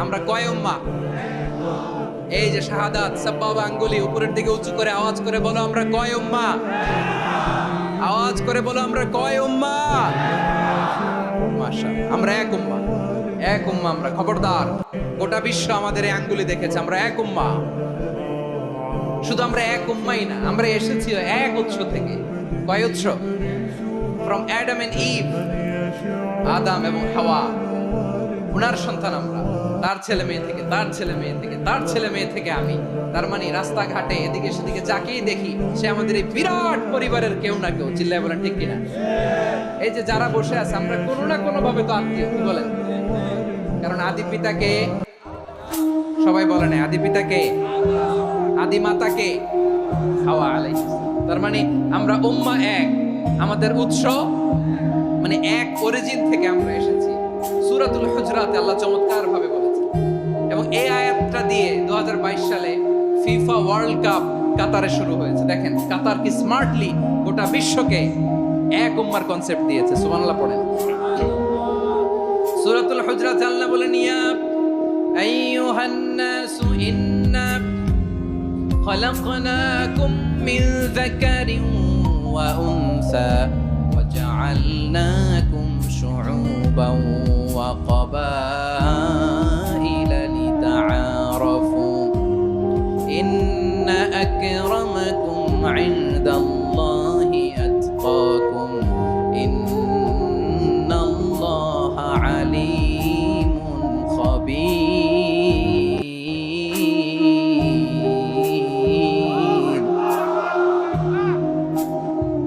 আমরা কয় উম্মাহ? এই যে শাহাদাত সাব্বাবা আঙ্গুলি উপরের দিকে উঁচু করে আওয়াজ করে বলো আমরা কয় উম্মাহ? আওয়াজ করে বলো আমরা কয় উম্মাহ? মাশাআল্লাহ, আমরা এক উম্মাহ। এক উম্মাহ আমরা, খবরদার, গোটা বিশ্ব আমাদের এই আঙ্গুলি দেখেছে, আমরা এক উম্মাহ। শুধু আমরা এক উম্মাই না, আমরা এসেছি এক উৎস থেকে। কয় উৎস? ফ্রম অ্যাডাম এন্ড ইভ, আদম এবং হাওয়া, ওনার সন্তান আমরা, তার ছেলে মেয়ে থেকে, তার ছেলে মেয়ে থেকে, তার ছেলে মেয়ে থেকে আমি। তার মানে রাস্তাঘাটে এদিকে সেদিকে যাকেই দেখি সে আমাদের এই বিরাট পরিবারের কেউ না কেউ। চিল্লায় বলেন ঠিক কিনা? এই যে যারা বসে আছে আমরা কোনো না কোনো ভাবে তো আত্মীয়, কি বলেন? কারণ আদি পিতাকে সবাই বলে না, আদি পিতাকে, আদি মাতাকে হাওয়া আলাইহিস সালাম। তার মানে আমরা উম্মাহ এক, আমাদের উৎস মানে এক অরিজিন থেকে আমরা এসেছি। সূরাতুল হুজরাতে আল্লাহ চমৎকার ভাবে বলেছেন, এবং এই আয়াতটা দিয়ে 2022 সালে ফিফা ওয়ার্ল্ড কাপ কাতারে শুরু হয়েছে। দেখেন কাতার কি স্মার্টলি গোটা বিশ্বকে এক উম্মার কনসেপ্ট দিয়েছে। সুবহানাল্লাহ পড়েন। সূরাতুল হুজরাতে আল্লাহ বলেন, ইয়া আইয়ুহান নাসু ইন্না খলাকনাকুম মিন যাকারিন ওয়া উনসা وجعلناكم شعوبا وقبائل لتعارفوا إن أكرمكم عند الله أتقاكم إن الله عليم خبير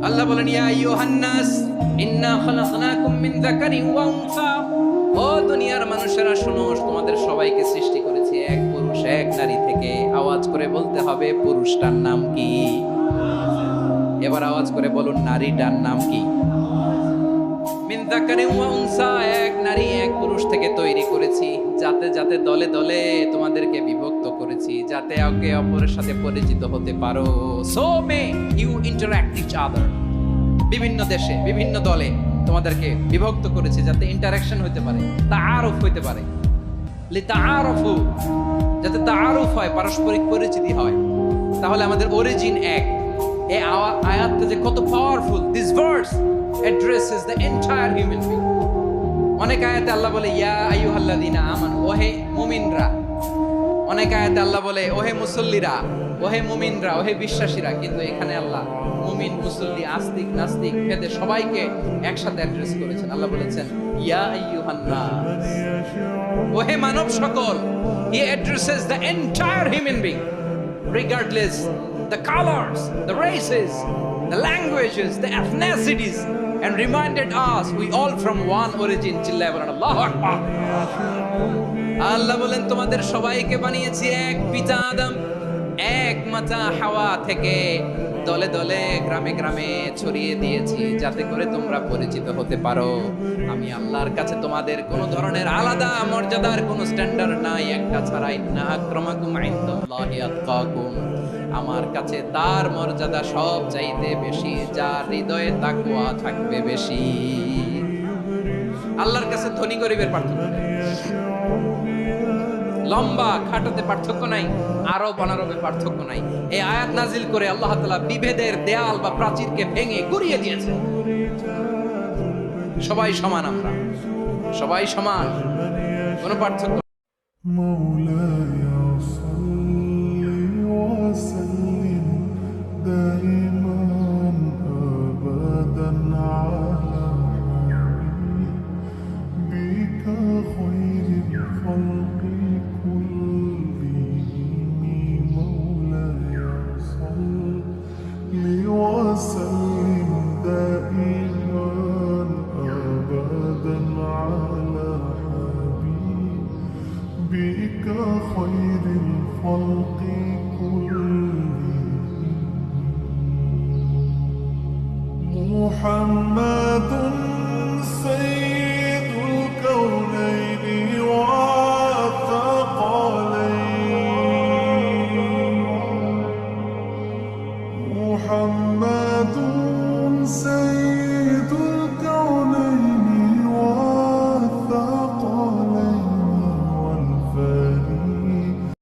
الله বলেন, ইয়া আইয়ুহান নাস ইন্না খলাকনাকুম মিন যাকারিন ওয়া উনসা। ও দুনিয়ার মানুষেরা শোনো, তোমাদের সবাইকে সৃষ্টি করেছি এক পুরুষ এক নারী থেকে। আওয়াজ করে বলতে হবে পুরুষটার নাম কি? এবার আওয়াজ করে বলুন নারীটার নাম কি? মিন যাকারিন ওয়া উনসা, এক নারী এক পুরুষ থেকে তৈরি করেছি। যাতে যাতে দলে দলে তোমাদেরকে বিভক্ত করেছি, যাতে একে অপরের সাথে পরিচিত হতে পারো। So may you interact each other. বিভিন্ন দেশে বিভিন্ন দলে তোমাদেরকে বিভক্ত করেছে যাতে ইন্টারঅ্যাকশন হতে পারে, তাআরুফ হতে পারে। লিতাআরুফু, যাতে তাআরুফ হয়, পারস্পরিক পরিচিতি হয়। তাহলে আমাদের অরিজিন এক। এই আয়াতটা যে কত powerful. This verse addresses the entire human being. অনেক আয়াতে আল্লাহ বলে ইয়া আইয়ুহাল্লাযীনা আমানু, ওহে মুমিনরা। অনেক আয়াতে আল্লাহ বলে ওহে মুসল্লিরা, ওহে মুমিনরা, ওহে বিশ্বাসীরা। কিন্তু এখানে আল্লাহ মুমিন, মুসল্লি, আস্তিক, নাস্তিক ভেদে সবাইকে একসাথে অ্যাড্রেস করেছেন। আল্লাহ বলেছেন ইয়া আইয়ুহান নাস, ওহে মানব সকল। হি addresses the entire human being regardless the colors, the races, the languages, the ethnicities, and reminded us we all from one origin. চিল্লায় বলেন আল্লাহু আকবার। আল্লাহ বলেন তোমাদের সবাইকে বানিয়েছি এক পিতা আদম, এক মাতা হাওয়া থেকে। দলে দলে গ্রামে গ্রামে ছড়িয়ে দিয়েছি যাতে করে তোমরা পরিচিত হতে পারো। আমি আল্লাহর কাছে তোমাদের কোনো ধরনের আলাদা মর্যাদার কোনো স্ট্যান্ডার্ড নাই, একটা ছাড়াই। না আক্রমাকুম ইনদাল্লাহি আতকাকুম, আমার কাছে তার মর্যাদা সব চাইতে বেশি, যার হৃদয়ে তাকওয়া থাকবে বেশি। আল্লাহর কাছে ধনী গরিবের পার্থক্য নেই, লম্বা খাটোতে পার্থক্য নাই, আরব অনারবে পার্থক্য নাই। এই আয়াত নাজিল করে আল্লাহ তাআলা বিভেদের দেয়াল বা প্রাচীরকে ভেঙে গুড়িয়ে দিয়েছে। সবাই সমান, আমরা সবাই সমান, কোনো পার্থক্য। مولاي صل وسلم دائما أبدا على حبيبك خير الخلق كلهم. مولاي صل وسلم دائما أبدا على بك خير الخلق كلهم. محمد